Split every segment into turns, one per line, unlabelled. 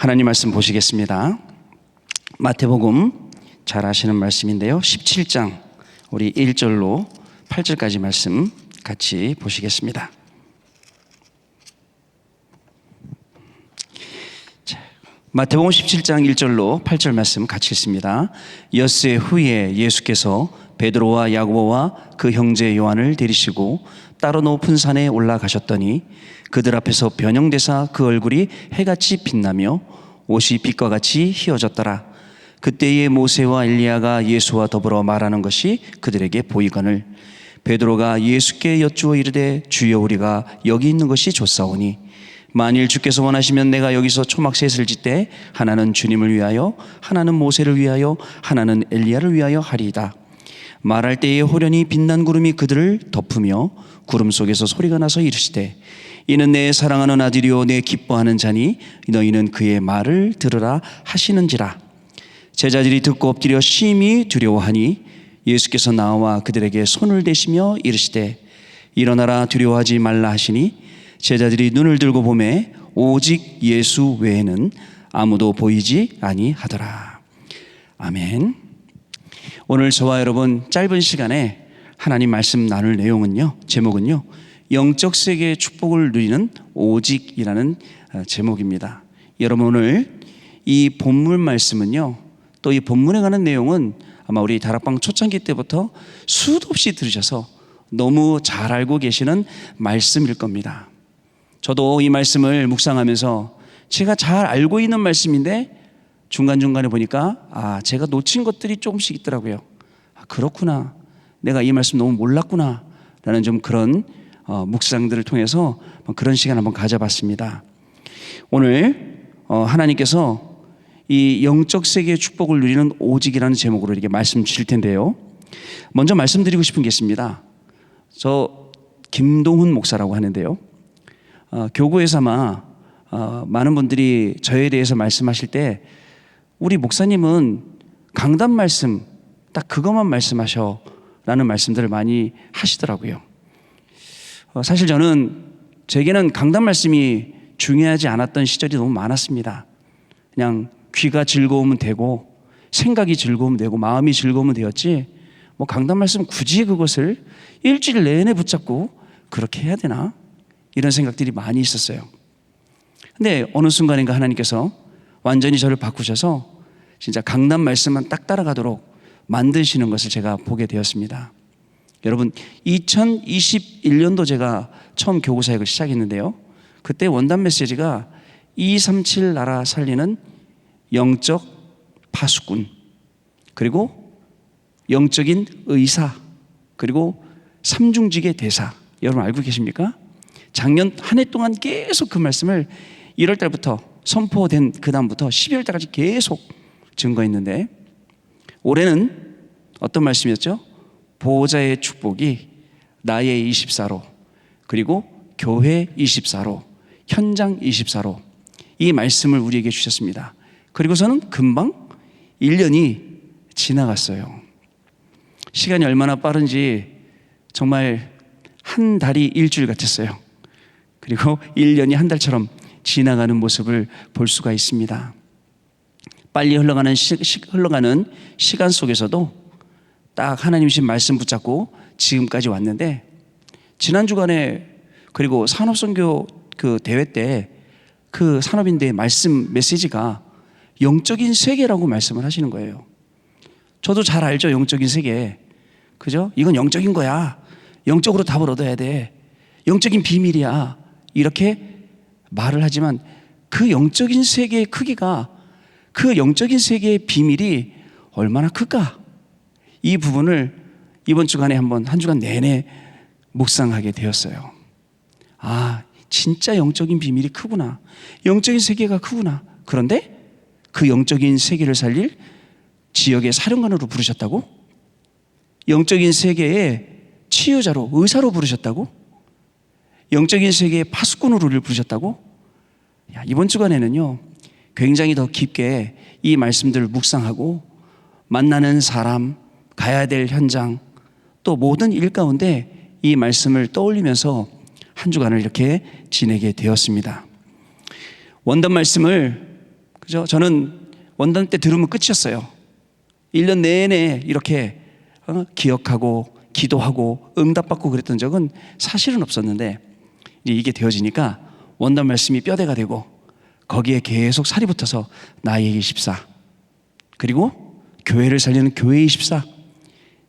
하나님 말씀 보시겠습니다. 마태복음 잘 아시는 말씀인데요, 17장 우리 1절로 8절까지 말씀 같이 보시겠습니다. 마태복음 17장 1절로 8절 말씀 같이 읽습니다. 엿새 후에 예수께서 베드로와 야고보와 그 형제 요한을 데리시고 따로 높은 산에 올라가셨더니 그들 앞에서 변형되사 그 얼굴이 해같이 빛나며 옷이 빛과 같이 휘어졌더라. 그때에 모세와 엘리야가 예수와 더불어 말하는 것이 그들에게 보이거늘 베드로가 예수께 여쭈어 이르되 주여, 우리가 여기 있는 것이 좋사오니 만일 주께서 원하시면 내가 여기서 초막셋을 짓되 하나는 주님을 위하여, 하나는 모세를 위하여, 하나는 엘리야를 위하여 하리이다. 말할 때에 호련히 빛난 구름이 그들을 덮으며 구름 속에서 소리가 나서 이르시되 이는 내 사랑하는 아들이요 내 기뻐하는 자니 너희는 그의 말을 들으라 하시는지라. 제자들이 듣고 엎드려 심히 두려워하니 예수께서 나와 그들에게 손을 대시며 이르시되 일어나라, 두려워하지 말라 하시니 제자들이 눈을 들고 보매 오직 예수 외에는 아무도 보이지 아니하더라. 아멘. 오늘 저와 여러분 짧은 시간에 하나님 말씀 나눌 내용은요, 제목은요, 영적 세계의 축복을 누리는 오직이라는 제목입니다. 여러분, 오늘 이 본문 말씀은요, 또 이 본문에 관한 내용은 아마 우리 다락방 초창기 때부터 수도 없이 들으셔서 너무 잘 알고 계시는 말씀일 겁니다. 저도 이 말씀을 묵상하면서 제가 잘 알고 있는 말씀인데 중간중간에 보니까 제가 놓친 것들이 조금씩 있더라고요. 그렇구나, 내가 이 말씀 너무 몰랐구나 라는 좀 그런 묵상들을 통해서 그런 시간 한번 가져봤습니다. 오늘 하나님께서 이 영적 세계의 축복을 누리는 오직이라는 제목으로 이렇게 말씀 주실 텐데요, 먼저 말씀드리고 싶은 게 있습니다. 저 김동훈 목사라고 하는데요, 교구에서 아마 많은 분들이 저에 대해서 말씀하실 때 우리 목사님은 강단 말씀 딱 그것만 말씀하셔 라는 말씀들을 많이 하시더라고요. 사실 저는 제게는 강단 말씀이 중요하지 않았던 시절이 너무 많았습니다. 그냥 귀가 즐거우면 되고 생각이 즐거우면 되고 마음이 즐거우면 되었지, 뭐 강단 말씀 굳이 그것을 일주일 내내 붙잡고 그렇게 해야 되나, 이런 생각들이 많이 있었어요. 근데 어느 순간인가 하나님께서 완전히 저를 바꾸셔서 진짜 강단 말씀만 딱 따라가도록 만드시는 것을 제가 보게 되었습니다. 여러분, 2021년도 제가 처음 교구 사역을 시작했는데요, 그때 원단 메시지가 237 나라 살리는 영적 파수꾼, 그리고 영적인 의사, 그리고 삼중직의 대사, 여러분 알고 계십니까? 작년 한 해 동안 계속 그 말씀을 1월 달부터 선포된 그 다음부터 12월 달까지 계속 증거했는데, 올해는 어떤 말씀이었죠? 보호자의 축복이 나의 24로, 그리고 교회 24로, 현장 24로 이 말씀을 우리에게 주셨습니다. 그리고서는 금방 1년이 지나갔어요. 시간이 얼마나 빠른지 정말 한 달이 일주일 같았어요. 그리고 1년이 한 달처럼 지나가는 모습을 볼 수가 있습니다. 빨리 흘러가는 시간 속에서도 딱 하나님 주신 말씀 붙잡고 지금까지 왔는데, 지난 주간에 그리고 산업선교 그 대회 때 그 산업인대의 말씀 메시지가 영적인 세계라고 말씀을 하시는 거예요. 저도 잘 알죠, 영적인 세계. 그죠? 이건 영적인 거야. 영적으로 답을 얻어야 돼. 영적인 비밀이야. 이렇게 말을 하지만 그 영적인 세계의 크기가, 그 영적인 세계의 비밀이 얼마나 클까? 이 부분을 이번 주간에 한 주간 내내 묵상하게 되었어요. 진짜 영적인 비밀이 크구나. 영적인 세계가 크구나. 그런데 그 영적인 세계를 살릴 지역의 사령관으로 부르셨다고? 영적인 세계의 치유자로, 의사로 부르셨다고? 영적인 세계의 파수꾼으로 우리를 부르셨다고? 이번 주간에는요, 굉장히 더 깊게 이 말씀들을 묵상하고 만나는 사람, 가야 될 현장, 또 모든 일 가운데 이 말씀을 떠올리면서 한 주간을 이렇게 지내게 되었습니다. 원단 말씀을 그죠? 저는 원단 때 들으면 끝이었어요. 1년 내내 이렇게 기억하고 기도하고 응답받고 그랬던 적은 사실은 없었는데, 이제 이게 되어지니까 원단 말씀이 뼈대가 되고 거기에 계속 살이 붙어서 나의 24, 그리고 교회를 살리는 교회 24,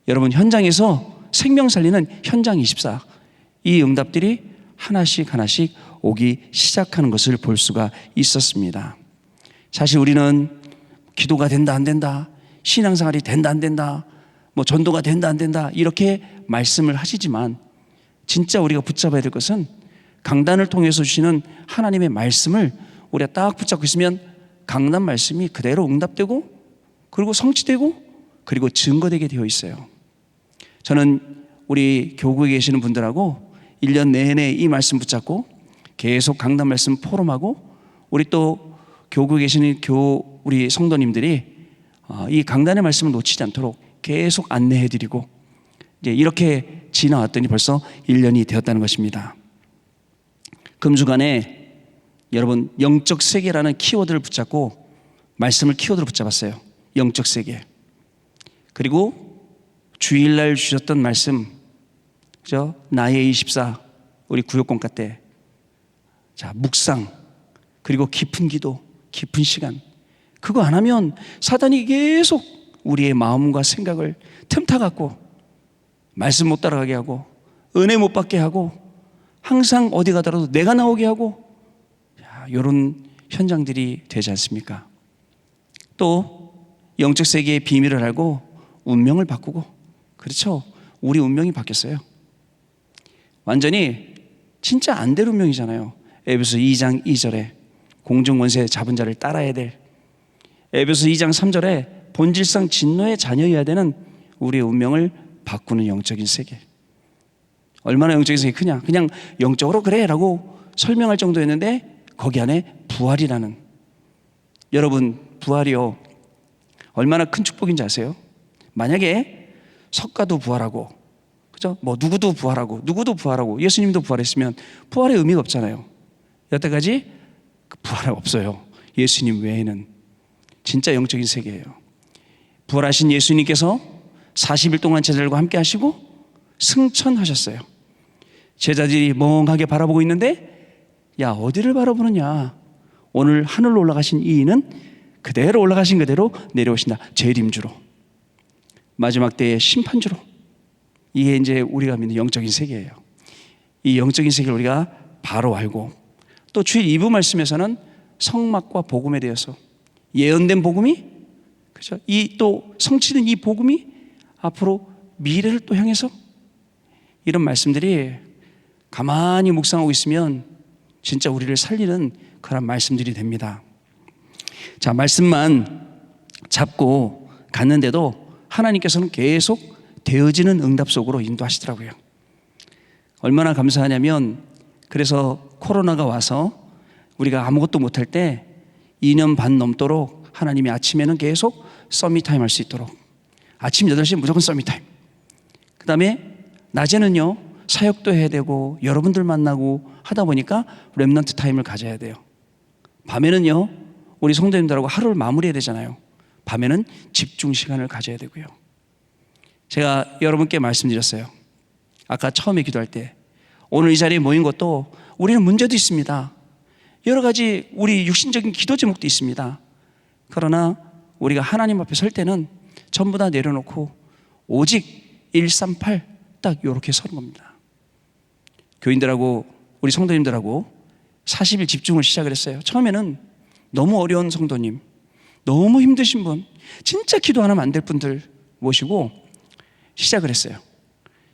여러분 현장에서 생명 살리는 현장 24, 이 응답들이 하나씩 하나씩 오기 시작하는 것을 볼 수가 있었습니다. 사실 우리는 기도가 된다 안 된다, 신앙생활이 된다 안 된다, 뭐 전도가 된다 안 된다 이렇게 말씀을 하시지만, 진짜 우리가 붙잡아야 될 것은 강단을 통해서 주시는 하나님의 말씀을 우리가 딱 붙잡고 있으면 강단 말씀이 그대로 응답되고, 그리고 성취되고, 그리고 증거되게 되어 있어요. 저는 우리 교구에 계시는 분들하고 1년 내내 이 말씀 붙잡고 계속 강단 말씀 포럼하고, 우리 또 교구에 계시는 우리 성도님들이 이 강단의 말씀을 놓치지 않도록 계속 안내해드리고, 이제 이렇게 지나왔더니 벌써 1년이 되었다는 것입니다. 금주간에 여러분 영적 세계라는 키워드를 붙잡고 말씀을 키워드로 붙잡았어요. 영적 세계. 그리고 주일날 주셨던 말씀, 그죠? 나의 24, 우리 구역공과 때, 자 묵상, 그리고 깊은 기도, 깊은 시간. 그거 안 하면 사단이 계속 우리의 마음과 생각을 틈타 갖고 말씀 못 따라가게 하고, 은혜 못 받게 하고, 항상 어디 가더라도 내가 나오게 하고, 이런 현장들이 되지 않습니까? 또 영적 세계의 비밀을 알고 운명을 바꾸고, 그렇죠? 우리 운명이 바뀌었어요. 완전히 진짜 안 될 운명이잖아요. 에베소 2장 2절에 공중권세 잡은 자를 따라야 될, 에베소 2장 3절에 본질상 진노의 자녀여야 되는 우리의 운명을 바꾸는 영적인 세계. 얼마나 영적인 세계 크냐? 그냥 영적으로 그래 라고 설명할 정도였는데 거기 안에 부활이라는, 여러분 부활이요 얼마나 큰 축복인지 아세요? 만약에 석가도 부활하고, 그죠? 뭐 누구도 부활하고 예수님도 부활했으면 부활의 의미가 없잖아요. 여태까지 부활이 없어요. 예수님 외에는. 진짜 영적인 세계예요. 부활하신 예수님께서 40일 동안 제자들과 함께 하시고 승천하셨어요. 제자들이 멍하게 바라보고 있는데, 야 어디를 바라보느냐, 오늘 하늘로 올라가신 이인은 그대로 올라가신 그대로 내려오신다. 재림주로, 마지막 때의 심판주로. 이게 이제 우리가 믿는 영적인 세계예요. 이 영적인 세계를 우리가 바로 알고, 또 주일 2부 말씀에서는 성막과 복음에 대해서 예언된 복음이, 그죠? 이 또 성취된 이 복음이 앞으로 미래를 또 향해서, 이런 말씀들이 가만히 묵상하고 있으면 진짜 우리를 살리는 그런 말씀들이 됩니다. 자, 말씀만 잡고 갔는데도 하나님께서는 계속 되어지는 응답 속으로 인도하시더라고요. 얼마나 감사하냐면, 그래서 코로나가 와서 우리가 아무것도 못할 때 2년 반 넘도록 하나님이 아침에는 계속 서밋타임 할 수 있도록, 아침 8시에 무조건 서밋타임, 그 다음에 낮에는요 사역도 해야 되고 여러분들 만나고 하다 보니까 렘넌트 타임을 가져야 돼요. 밤에는요 우리 성도님들하고 하루를 마무리해야 되잖아요. 밤에는 집중 시간을 가져야 되고요. 제가 여러분께 말씀드렸어요. 아까 처음에 기도할 때, 오늘 이 자리에 모인 것도 우리는 문제도 있습니다. 여러 가지 우리 육신적인 기도 제목도 있습니다. 그러나 우리가 하나님 앞에 설 때는 전부 다 내려놓고 오직 138 딱 이렇게 서는 겁니다. 교인들하고 우리 성도님들하고 40일 집중을 시작을 했어요. 처음에는 너무 어려운 성도님, 너무 힘드신 분, 진짜 기도 안 하면 안 될 분들 모시고 시작을 했어요.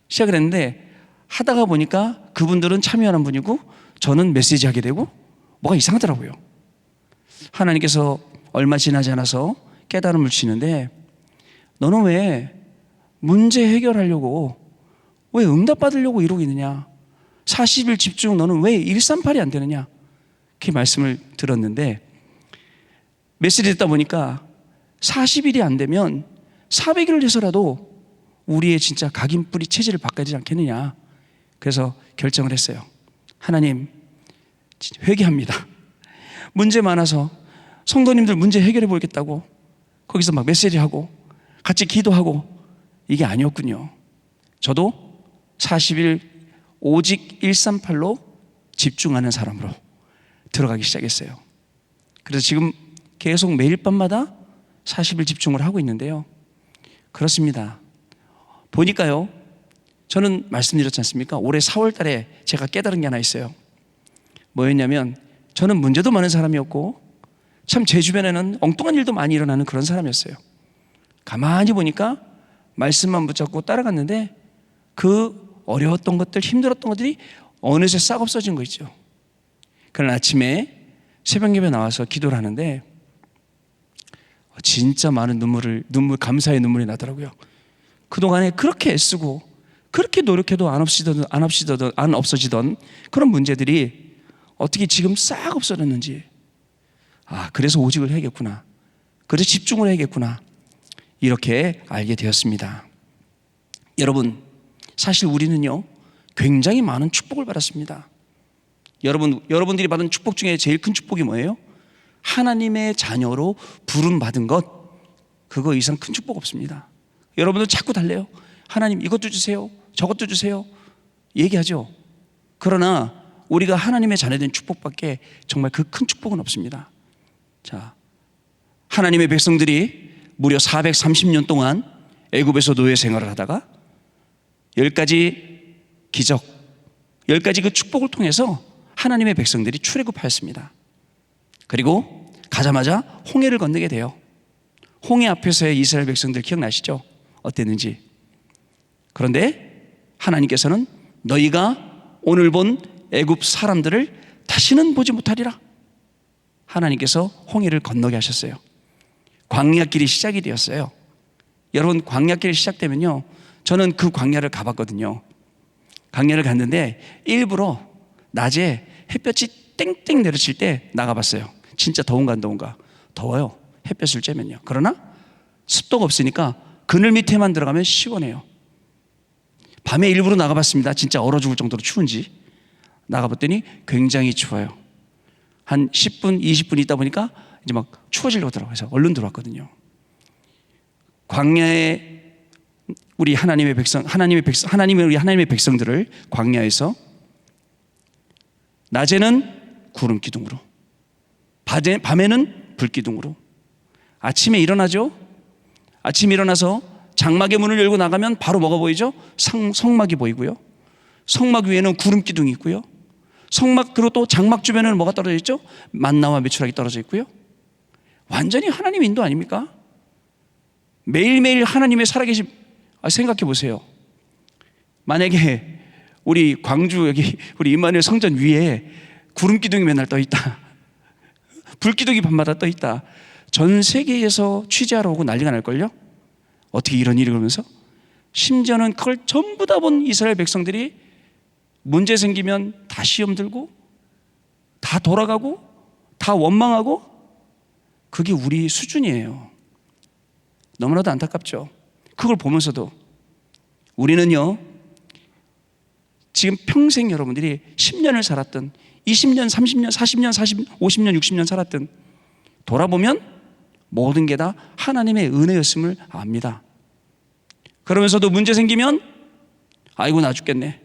시작을 했는데 하다가 보니까 그분들은 참여하는 분이고 저는 메시지 하게 되고 뭐가 이상하더라고요. 하나님께서 얼마 지나지 않아서 깨달음을 주시는데, 너는 왜 문제 해결하려고, 왜 응답 받으려고 이러고 있느냐, 40일 집중 너는 왜 138이 안 되느냐, 그렇게 말씀을 들었는데, 메시지 듣다 보니까 40일이 안 되면 400일을 해서라도 우리의 진짜 각인뿌리 체질을 바꿔야 되지 않겠느냐. 그래서 결정을 했어요. 하나님 회개합니다. 문제 많아서 성도님들 문제 해결해 보겠다고 거기서 막 메시지하고 같이 기도하고 이게 아니었군요. 저도 40일 오직 138로 집중하는 사람으로 들어가기 시작했어요. 그래서 지금 계속 매일 밤마다 40일 집중을 하고 있는데요. 그렇습니다. 보니까요, 저는 말씀드렸지 않습니까? 올해 4월 달에 제가 깨달은 게 하나 있어요. 뭐였냐면, 저는 문제도 많은 사람이었고 참 제 주변에는 엉뚱한 일도 많이 일어나는 그런 사람이었어요. 가만히 보니까 말씀만 붙잡고 따라갔는데 그 어려웠던 것들, 힘들었던 것들이 어느새 싹 없어진 거 있죠. 그날 아침에 새벽 예배 나와서 기도를 하는데 진짜 많은 감사의 눈물이 나더라고요. 그동안에 그렇게 애쓰고 그렇게 노력해도 안 없어지던 그런 문제들이 어떻게 지금 싹 없어졌는지, 그래서 오직을 해야겠구나, 그래서 집중을 해야겠구나, 이렇게 알게 되었습니다. 여러분, 사실 우리는요 굉장히 많은 축복을 받았습니다. 여러분들이 받은 축복 중에 제일 큰 축복이 뭐예요? 하나님의 자녀로 부름받은 것, 그거 이상 큰 축복 없습니다. 여러분들 자꾸 달래요. 하나님 이것도 주세요, 저것도 주세요 얘기하죠. 그러나 우리가 하나님의 자녀된 축복밖에 정말 그 큰 축복은 없습니다. 자, 하나님의 백성들이 무려 430년 동안 애굽에서 노예 생활을 하다가 10가지 기적, 10가지 그 축복을 통해서 하나님의 백성들이 출애굽하였습니다. 그리고 가자마자 홍해를 건너게 돼요. 홍해 앞에서의 이스라엘 백성들 기억나시죠? 어땠는지. 그런데 하나님께서는 너희가 오늘 본 애굽 사람들을 다시는 보지 못하리라. 하나님께서 홍해를 건너게 하셨어요. 광야길이 시작이 되었어요. 여러분, 광야길이 시작되면요, 저는 그 광야를 가봤거든요. 광야를 갔는데 일부러 낮에 햇볕이 땡땡 내려칠 때 나가봤어요. 진짜 더운가 안 더운가? 더워요, 햇볕을 쬐면요. 그러나 습도가 없으니까 그늘 밑에만 들어가면 시원해요. 밤에 일부러 나가봤습니다. 진짜 얼어 죽을 정도로 추운지. 나가봤더니 굉장히 추워요. 한 10분, 20분 있다 보니까 이제 막 추워지려고 하더라고요. 그래서 얼른 들어왔거든요. 광야에 우리 하나님의 백성들을 광야에서 낮에는 구름 기둥으로, 밤에는 불 기둥으로. 아침에 일어나죠. 아침에 일어나서 장막의 문을 열고 나가면 바로 뭐가 보이죠? 성막이 보이고요. 성막 위에는 구름 기둥이 있고요. 성막, 그리고 또 장막 주변에는 뭐가 떨어져 있죠? 만나와 메추라기 떨어져 있고요. 완전히 하나님 인도 아닙니까? 매일매일 하나님의 살아계심. 생각해 보세요. 만약에 우리 광주 여기 우리 임마누엘 성전 위에 구름 기둥이 맨날 떠 있다, 불 기둥이 밤마다 떠 있다, 전 세계에서 취재하러 오고 난리가 날걸요? 어떻게 이런 일이 그러면서? 심지어는 그걸 전부 다 본 이스라엘 백성들이 문제 생기면 다 시험 들고 다 돌아가고 다 원망하고, 그게 우리 수준이에요. 너무나도 안타깝죠. 그걸 보면서도 우리는요, 지금 평생 여러분들이 10년을 살았든 20년, 30년, 40년, 50년, 60년 살았든 돌아보면 모든 게 다 하나님의 은혜였음을 압니다. 그러면서도 문제 생기면 아이고 나 죽겠네,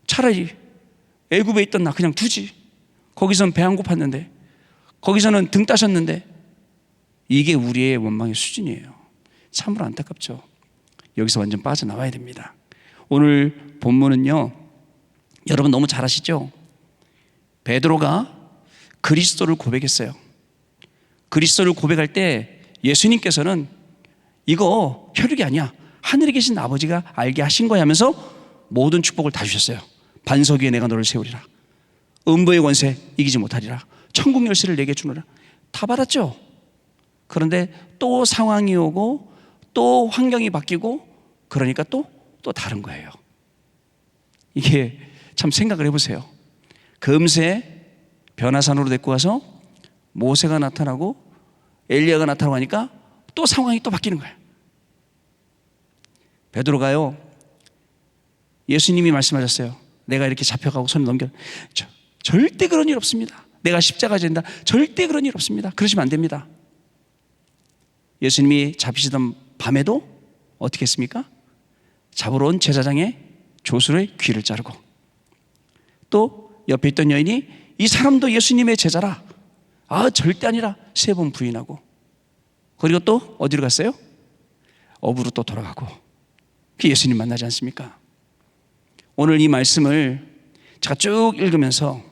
차라리 애굽에 있던 나 그냥 두지, 거기선 배 안 고팠는데, 거기서는 등 따셨는데. 이게 우리의 원망의 수준이에요. 참으로 안타깝죠. 여기서 완전 빠져나와야 됩니다. 오늘 본문은요, 여러분 너무 잘 아시죠? 베드로가 그리스도를 고백했어요. 그리스도를 고백할 때 예수님께서는 이거 혈육이 아니야, 하늘에 계신 아버지가 알게 하신 거야 하면서 모든 축복을 다 주셨어요. 반석 위에 내가 너를 세우리라, 음부의 권세 이기지 못하리라, 천국 열쇠를 내게 주노라. 다 받았죠. 그런데 또 상황이 오고 또 환경이 바뀌고 그러니까 또 다른 거예요. 이게 참 생각을 해보세요. 금세 변화산으로 데리고 와서 모세가 나타나고 엘리야가 나타나고 하니까 또 상황이 또 바뀌는 거예요. 베드로가요, 예수님이 말씀하셨어요. 내가 이렇게 잡혀가고 손을 넘겨, 절대 그런 일 없습니다. 내가 십자가 진다. 절대 그런 일 없습니다. 그러시면 안 됩니다. 예수님이 잡히시던 밤에도 어떻게 했습니까? 잡으러 온 제사장의 조술의 귀를 자르고, 또 옆에 있던 여인이 이 사람도 예수님의 제자라, 절대 아니라 3번 부인하고, 그리고 또 어디로 갔어요? 업으로 또 돌아가고. 그 예수님 만나지 않습니까? 오늘 이 말씀을 제가 쭉 읽으면서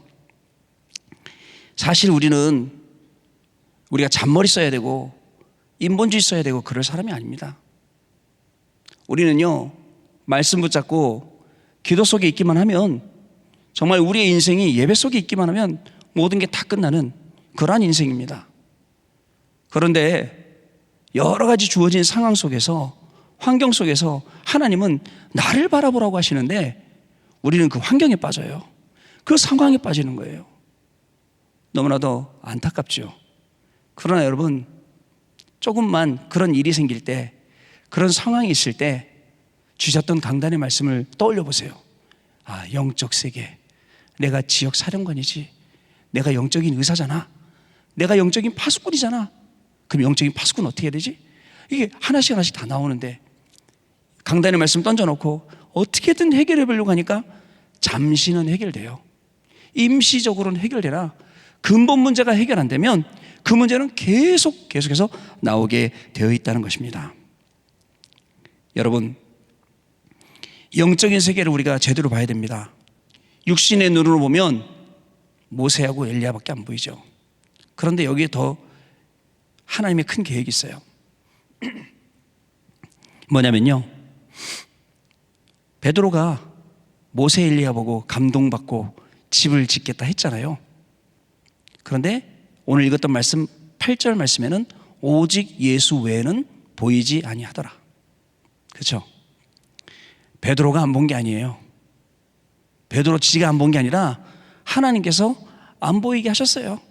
사실 우리가 잔머리 써야 되고 인본주의 써야 되고 그럴 사람이 아닙니다. 우리는요, 말씀 붙잡고 기도 속에 있기만 하면, 정말 우리의 인생이 예배 속에 있기만 하면 모든 게 다 끝나는 그러한 인생입니다. 그런데 여러 가지 주어진 상황 속에서, 환경 속에서 하나님은 나를 바라보라고 하시는데 우리는 그 환경에 빠져요. 그 상황에 빠지는 거예요. 너무나도 안타깝죠. 그러나 여러분, 조금만 그런 일이 생길 때, 그런 상황이 있을 때 주셨던 강단의 말씀을 떠올려 보세요. 영적 세계, 내가 지역 사령관이지, 내가 영적인 의사잖아, 내가 영적인 파수꾼이잖아. 그럼 영적인 파수꾼은 어떻게 해야 되지? 이게 하나씩 하나씩 다 나오는데, 강단의 말씀 던져놓고 어떻게든 해결해 보려고 하니까 잠시는 해결돼요. 임시적으로는 해결되나 근본 문제가 해결 안 되면 그 문제는 계속해서 나오게 되어 있다는 것입니다. 여러분, 영적인 세계를 우리가 제대로 봐야 됩니다. 육신의 눈으로 보면 모세하고 엘리야밖에 안 보이죠. 그런데 여기에 더 하나님의 큰 계획이 있어요. 뭐냐면요, 베드로가 모세 엘리야 보고 감동받고 집을 짓겠다 했잖아요. 그런데 오늘 읽었던 말씀 8절 말씀에는 오직 예수 외에는 보이지 아니하더라. 그렇죠? 베드로가 안 본 게 아니에요. 베드로 지가 안 본 게 아니라 하나님께서 안 보이게 하셨어요.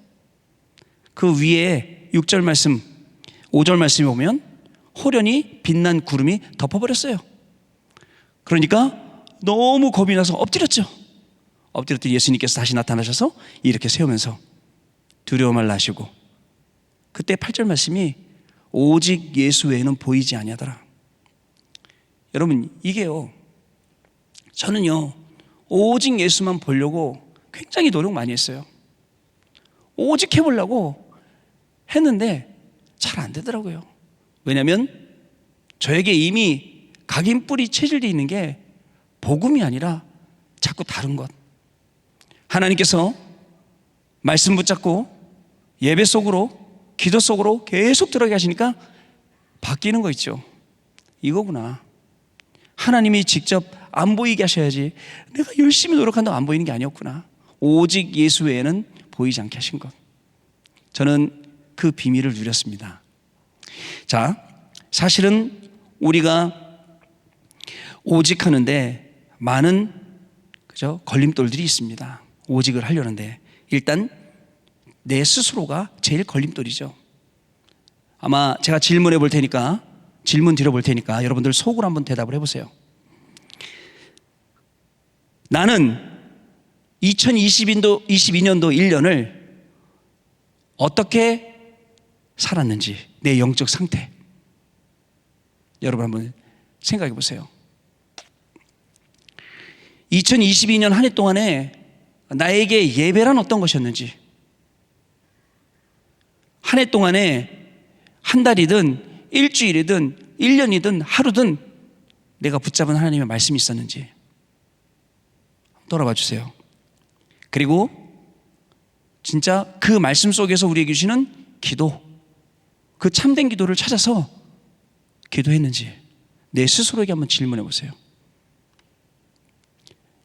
그 위에 6절 말씀, 5절 말씀에 보면 호련히 빛난 구름이 덮어버렸어요. 그러니까 너무 겁이 나서 엎드렸죠. 엎드렸더니 예수님께서 다시 나타나셔서 이렇게 세우면서 두려움을 나시고, 그때 8절 말씀이 오직 예수 외에는 보이지 아니하더라. 여러분, 이게요, 저는요 오직 예수만 보려고 굉장히 노력 많이 했어요. 오직 해보려고 했는데 잘 안 되더라고요. 왜냐하면 저에게 이미 각인뿔이 체질되어 있는 게 복음이 아니라 자꾸 다른 것. 하나님께서 말씀 붙잡고 예배 속으로, 기도 속으로 계속 들어가게 하시니까 바뀌는 거 있죠. 이거구나. 하나님이 직접 안 보이게 하셔야지, 내가 열심히 노력한다고 안 보이는 게 아니었구나. 오직 예수 외에는 보이지 않게 하신 것. 저는 그 비밀을 누렸습니다. 자, 사실은 우리가 오직 하는데 많은 걸림돌들이 있습니다. 오직을 하려는데 일단 내 스스로가 제일 걸림돌이죠. 아마 제가 질문 드려볼 테니까 여러분들 속으로 한번 대답을 해보세요. 나는 2022년도 1년을 어떻게 살았는지, 내 영적 상태, 여러분 한번 생각해 보세요. 2022년 한 해 동안에 나에게 예배란 어떤 것이었는지, 한 해 동안에 한 달이든 일주일이든 1년이든 하루든 내가 붙잡은 하나님의 말씀이 있었는지 돌아봐 주세요. 그리고 진짜 그 말씀 속에서 우리에게 주시는 기도, 그 참된 기도를 찾아서 기도했는지 내 스스로에게 한번 질문해 보세요.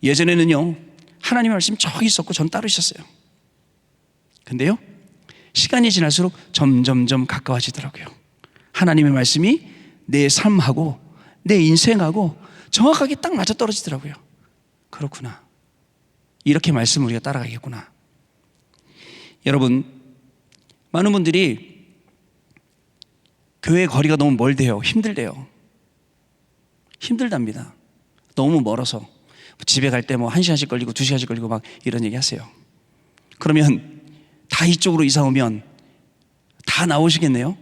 예전에는요 하나님의 말씀이 저기 있었고 전 따로 있었어요. 근데요 시간이 지날수록 점점점 가까워지더라고요. 하나님의 말씀이 내 삶하고 내 인생하고 정확하게 딱 맞아떨어지더라고요. 그렇구나, 이렇게 말씀을 우리가 따라가겠구나. 여러분, 많은 분들이 교회 거리가 너무 멀대요. 힘들대요. 힘들답니다. 너무 멀어서 집에 갈 때 1시간씩 걸리고 2시간씩 걸리고 막 이런 얘기 하세요. 그러면 다 이쪽으로 이사 오면 다 나오시겠네요.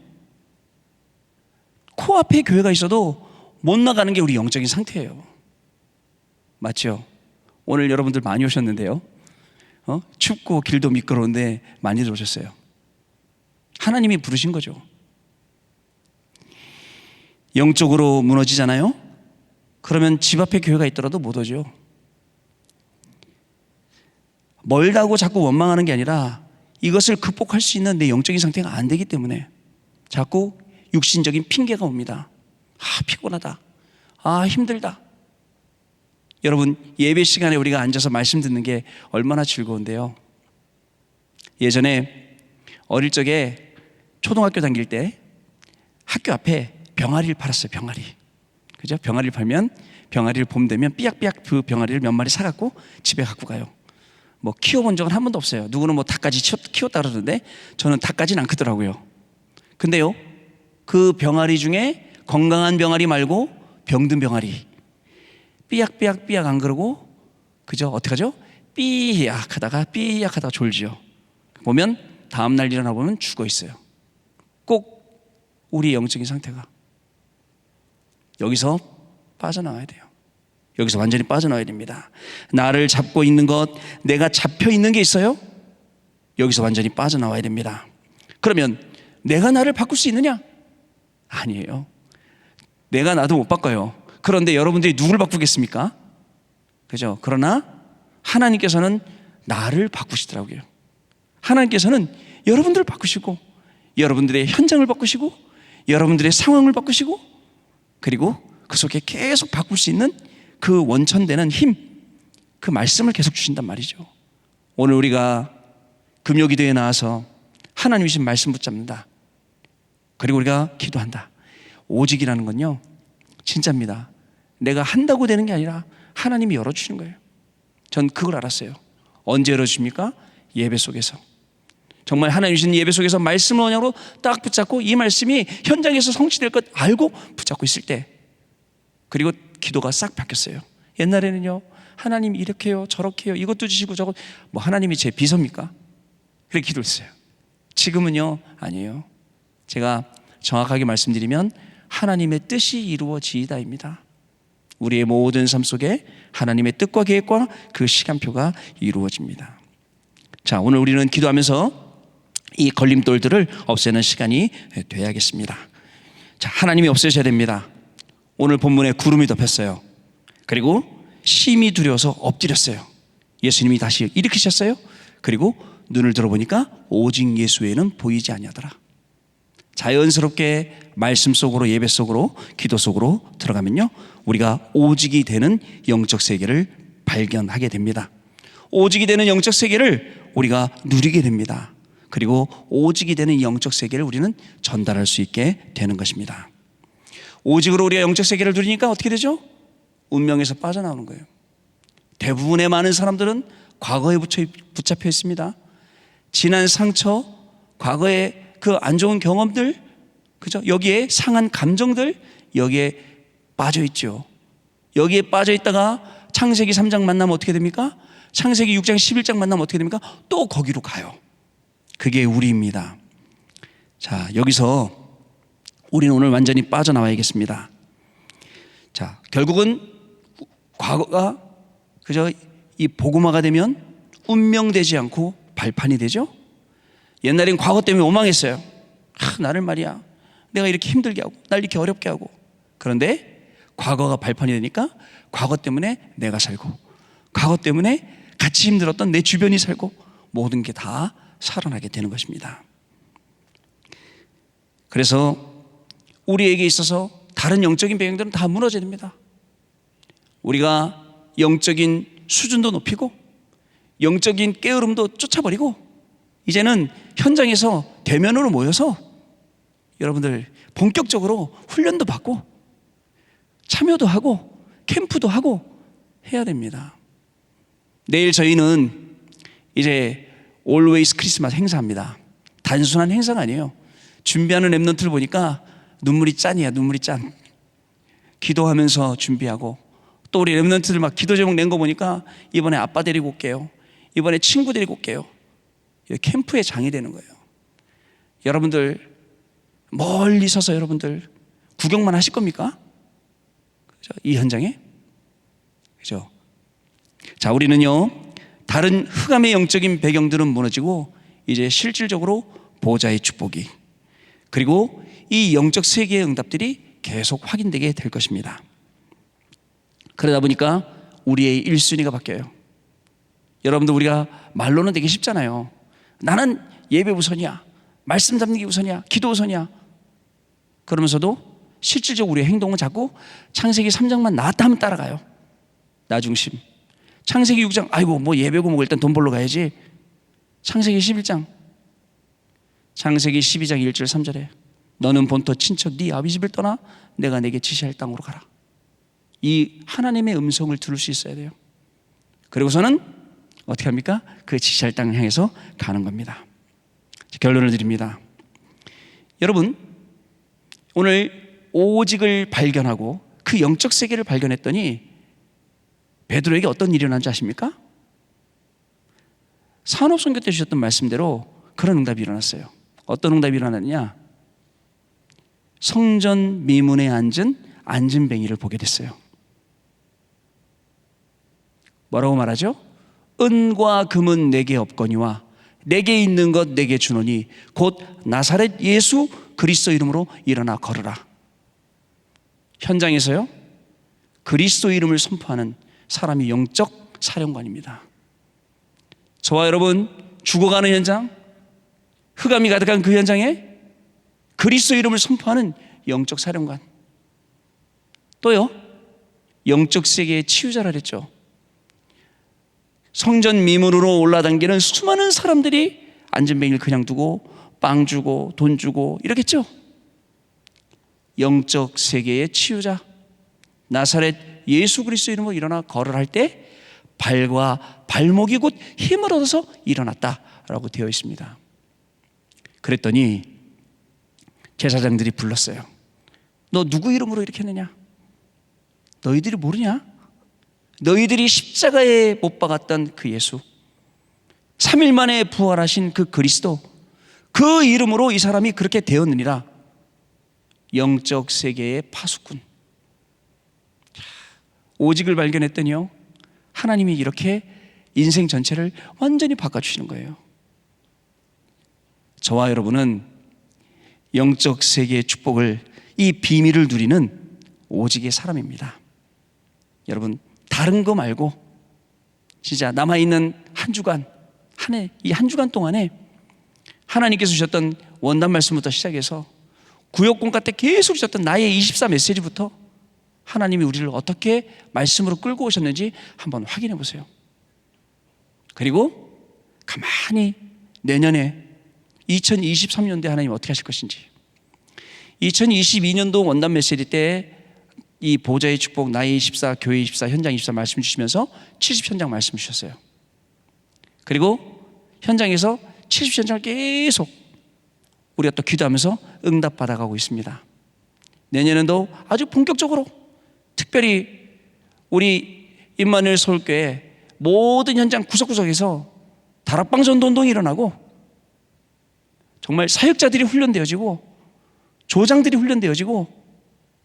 코앞에 교회가 있어도 못 나가는 게 우리 영적인 상태예요. 맞죠? 오늘 여러분들 많이 오셨는데요. 춥고 길도 미끄러운데 많이들 오셨어요. 하나님이 부르신 거죠. 영적으로 무너지잖아요. 그러면 집 앞에 교회가 있더라도 못 오죠. 멀다고 자꾸 원망하는 게 아니라 이것을 극복할 수 있는 내 영적인 상태가 안 되기 때문에 자꾸 육신적인 핑계가 옵니다. 피곤하다. 힘들다. 여러분, 예배 시간에 우리가 앉아서 말씀 듣는 게 얼마나 즐거운데요. 예전에 어릴 적에 초등학교 다닐 때 학교 앞에 병아리를 팔았어요. 병아리. 그죠? 병아리를 팔면 병아리를 봄 되면 삐약삐약 그 병아리를 몇 마리 사갖고 집에 갖고 가요. 뭐 키워본 적은 한 번도 없어요. 누구는 뭐 닭까지 키웠다 그러는데 저는 닭까지는 안 크더라고요. 근데요, 그 병아리 중에 건강한 병아리 말고 병든 병아리, 삐약삐약 안 그러고, 그죠? 어떡하죠? 삐약하다가 졸지요. 보면 다음날 일어나 보면 죽어 있어요. 꼭 우리의 영적인 상태가 여기서 빠져나와야 돼요. 여기서 완전히 빠져나와야 됩니다. 나를 잡고 있는 것, 내가 잡혀 있는 게 있어요? 여기서 완전히 빠져나와야 됩니다. 그러면 내가 나를 바꿀 수 있느냐? 아니에요. 내가 나도 못 바꿔요. 그런데 여러분들이 누굴 바꾸겠습니까? 그죠? 그러나 하나님께서는 나를 바꾸시더라고요. 하나님께서는 여러분들을 바꾸시고, 여러분들의 현장을 바꾸시고, 여러분들의 상황을 바꾸시고, 그리고 그 속에 계속 바꿀 수 있는 그 원천되는 힘, 그 말씀을 계속 주신단 말이죠. 오늘 우리가 금요기도에 나와서 하나님 주신 말씀 붙잡는다. 그리고 우리가 기도한다. 오직이라는 건요, 진짜입니다. 내가 한다고 되는 게 아니라 하나님이 열어주시는 거예요. 전 그걸 알았어요. 언제 열어주십니까? 예배 속에서. 정말 하나님 주신 예배 속에서 말씀을 언약으로 딱 붙잡고 이 말씀이 현장에서 성취될 것 알고 붙잡고 있을 때, 그리고 기도가 싹 바뀌었어요. 옛날에는요, 하나님 이렇게 해요, 저렇게 해요, 이것도 주시고 저것, 뭐 하나님이 제 비서입니까? 그렇게 기도했어요. 지금은요, 아니에요. 제가 정확하게 말씀드리면 하나님의 뜻이 이루어지이다입니다. 우리의 모든 삶 속에 하나님의 뜻과 계획과 그 시간표가 이루어집니다. 자, 오늘 우리는 기도하면서 이 걸림돌들을 없애는 시간이 돼야겠습니다. 자, 하나님이 없애셔야 됩니다. 오늘 본문에 구름이 덮였어요. 그리고 심히 두려워서 엎드렸어요. 예수님이 다시 일으키셨어요. 그리고 눈을 들어보니까 오직 예수 외에는 보이지 아니하더라. 자연스럽게 말씀 속으로, 예배 속으로, 기도 속으로 들어가면요, 우리가 오직이 되는 영적 세계를 발견하게 됩니다. 오직이 되는 영적 세계를 우리가 누리게 됩니다. 그리고 오직이 되는 영적 세계를 우리는 전달할 수 있게 되는 것입니다. 오직으로 우리가 영적 세계를 누리니까 어떻게 되죠? 운명에서 빠져나오는 거예요. 대부분의 많은 사람들은 과거에 붙잡혀 있습니다. 지난 상처, 과거의 그 안 좋은 경험들, 그죠? 여기에 상한 감정들, 여기에 빠져 있죠. 여기에 빠져 있다가 창세기 3장 만나면 어떻게 됩니까? 창세기 6장 11장 만나면 어떻게 됩니까? 또 거기로 가요. 그게 우리입니다. 자, 여기서 우리는 오늘 완전히 빠져나와야겠습니다. 자, 결국은 과거가, 그죠? 이 복음화가 되면 운명되지 않고 발판이 되죠. 옛날엔 과거 때문에 원망했어요. 나를 말이야, 내가 이렇게 힘들게 하고 날 이렇게 어렵게 하고. 그런데 과거가 발판이 되니까 과거 때문에 내가 살고, 과거 때문에 같이 힘들었던 내 주변이 살고, 모든 게 다 살아나게 되는 것입니다. 그래서 우리에게 있어서 다른 영적인 배경들은 다 무너져야 됩니다. 우리가 영적인 수준도 높이고 영적인 게으름도 쫓아버리고, 이제는 현장에서 대면으로 모여서 여러분들 본격적으로 훈련도 받고 참여도 하고 캠프도 하고 해야 됩니다. 내일 저희는 이제 Always 크리스마스 행사합니다. 단순한 행사가 아니에요. 준비하는 랩런트를 보니까 눈물이 짠이야. 눈물이 짠. 기도하면서 준비하고, 또 우리 랩런트들 막 기도 제목 낸 거 보니까 이번에 아빠 데리고 올게요, 이번에 친구 데리고 올게요. 캠프의 장이 되는 거예요. 여러분들 멀리 서서 여러분들 구경만 하실 겁니까? 그죠? 이 현장에? 그죠? 자, 우리는요, 다른 흑암의 영적인 배경들은 무너지고 이제 실질적으로 보좌의 축복이, 그리고 이 영적 세계의 응답들이 계속 확인되게 될 것입니다. 그러다 보니까 우리의 1순위가 바뀌어요. 여러분들, 우리가 말로는 되게 쉽잖아요. 나는 예배 우선이야, 말씀 잡는 게 우선이야, 기도 우선이야. 그러면서도 실질적으로 우리의 행동은 자꾸 창세기 3장만 나왔다 하면 따라가요. 나 중심. 창세기 6장, 아이고 뭐 예배고 뭐고 일단 돈 벌러 가야지. 창세기 11장, 창세기 12장 1절 3절에 너는 본토 친척 네 아비 집을 떠나 내가 내게 지시할 땅으로 가라. 이 하나님의 음성을 들을 수 있어야 돼요. 그리고서는 어떻게 합니까? 그 지시할 땅을 향해서 가는 겁니다. 결론을 드립니다. 여러분, 오늘 오직을 발견하고 그 영적 세계를 발견했더니 베드로에게 어떤 일이 일어난지 아십니까? 산업선교 때 주셨던 말씀대로 그런 응답이 일어났어요. 어떤 응답이 일어났느냐? 성전 미문에 앉은 안진뱅이를 보게 됐어요. 뭐라고 말하죠? 은과 금은 내게 없거니와 내게 있는 것 내게 주노니 곧 나사렛 예수 그리스도 이름으로 일어나 걸으라. 현장에서요, 그리스도 이름을 선포하는 사람이 영적 사령관입니다. 저와 여러분, 죽어가는 현장, 흑암이 가득한 그 현장에 그리스도 이름을 선포하는 영적 사령관. 또요, 영적 세계의 치유자라 그랬죠. 성전 미문으로 올라당기는 수많은 사람들이 안진뱅이를 그냥 두고 빵 주고 돈 주고 이렇겠죠. 영적 세계의 치유자 나사렛 예수 그리스도 이름으로 일어나 걸을 할 때 발과 발목이 곧 힘을 얻어서 일어났다라고 되어 있습니다. 그랬더니 제사장들이 불렀어요. 너 누구 이름으로 이렇게 했느냐? 너희들이 모르냐? 너희들이 십자가에 못 박았던 그 예수, 3일 만에 부활하신 그 그리스도, 그 이름으로 이 사람이 그렇게 되었느니라. 영적 세계의 파수꾼. 오직을 발견했더니요, 하나님이 이렇게 인생 전체를 완전히 바꿔주시는 거예요. 저와 여러분은 영적 세계의 축복을, 이 비밀을 누리는 오직의 사람입니다. 여러분, 다른 거 말고 진짜 남아있는 한 주간, 한 해, 이 한 주간 동안에 하나님께서 주셨던 원단 말씀부터 시작해서 구역공과 때 계속 주셨던 나의 24 메시지부터 하나님이 우리를 어떻게 말씀으로 끌고 오셨는지 한번 확인해 보세요. 그리고 가만히 내년에 2023년도에 하나님 어떻게 하실 것인지, 2022년도 원단 메시지 때 이 보좌의 축복, 나의 24, 교회 24, 현장 24 말씀 주시면서 70현장 말씀 주셨어요. 그리고 현장에서 70현장을 계속 우리가 또 기도하면서 응답 받아가고 있습니다. 내년에도 아주 본격적으로 특별히 우리 임마누엘 서울교회 모든 현장 구석구석에서 다락방 전도운동이 일어나고 정말 사역자들이 훈련되어지고 조장들이 훈련되어지고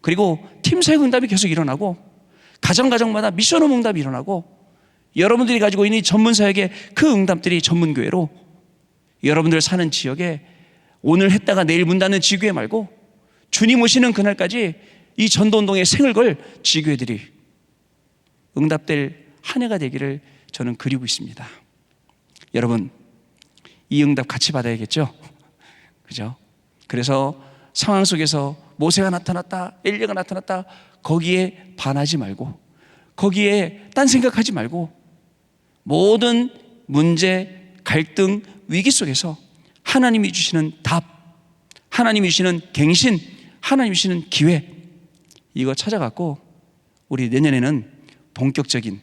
그리고 팀 사역 응답이 계속 일어나고 가정마다 미션홈 응답이 일어나고 여러분들이 가지고 있는 전문 사역의 그 응답들이 전문교회로 여러분들 사는 지역에 오늘 했다가 내일 문 닫는 지교회 말고 주님 오시는 그날까지 이 전도운동에 생을 걸 지교회들이 응답될 한 해가 되기를 저는 그리고 있습니다. 여러분, 이 응답 같이 받아야겠죠? 그죠? 그래서 상황 속에서 모세가 나타났다, 엘리야가 나타났다, 거기에 반하지 말고, 거기에 딴 생각하지 말고, 모든 문제, 갈등, 위기 속에서 하나님이 주시는 답, 하나님이 주시는 갱신, 하나님이 주시는 기회, 이거 찾아갖고 우리 내년에는 본격적인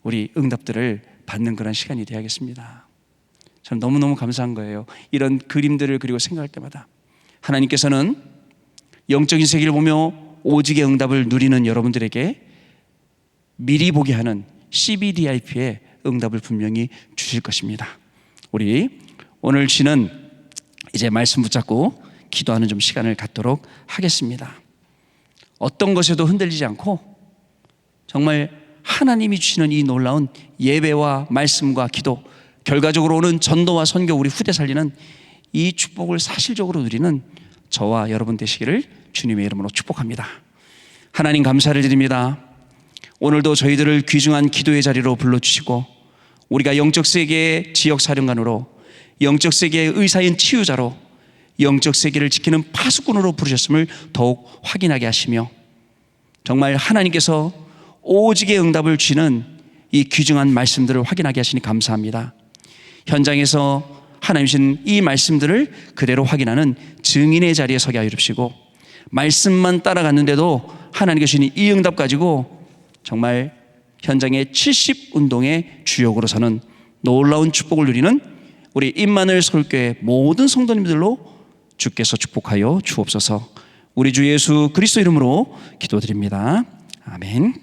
우리 응답들을 받는 그런 시간이 되어야겠습니다. 저는 너무너무 감사한 거예요. 이런 그림들을 그리고 생각할 때마다 하나님께서는 영적인 세계를 보며 오직의 응답을 누리는 여러분들에게 미리 보게 하는 CBDIP의 응답을 분명히 주실 것입니다. 우리 오늘 주는 이제 말씀 붙잡고 기도하는 좀 시간을 갖도록 하겠습니다. 어떤 것에도 흔들리지 않고 정말 하나님이 주시는 이 놀라운 예배와 말씀과 기도, 결과적으로 오는 전도와 선교, 우리 후대 살리는 이 축복을 사실적으로 누리는 저와 여러분 되시기를 주님의 이름으로 축복합니다. 하나님 감사를 드립니다. 오늘도 저희들을 귀중한 기도의 자리로 불러주시고 우리가 영적 세계의 지역 사령관으로, 영적 세계의 의사인 치유자로, 영적 세계를 지키는 파수꾼으로 부르셨음을 더욱 확인하게 하시며 정말 하나님께서 오직의 응답을 주시는 이 귀중한 말씀들을 확인하게 하시니 감사합니다. 현장에서 하나님 주신 이 말씀들을 그대로 확인하는 증인의 자리에 서게 하여 주시고 말씀만 따라갔는데도 하나님께 주신 이 응답 가지고 정말 현장의 70운동의 주역으로 서는 놀라운 축복을 누리는 우리 임마누엘 서울교회 모든 성도님들로 주께서 축복하여 주옵소서. 우리 주 예수 그리스도 이름으로 기도드립니다. 아멘.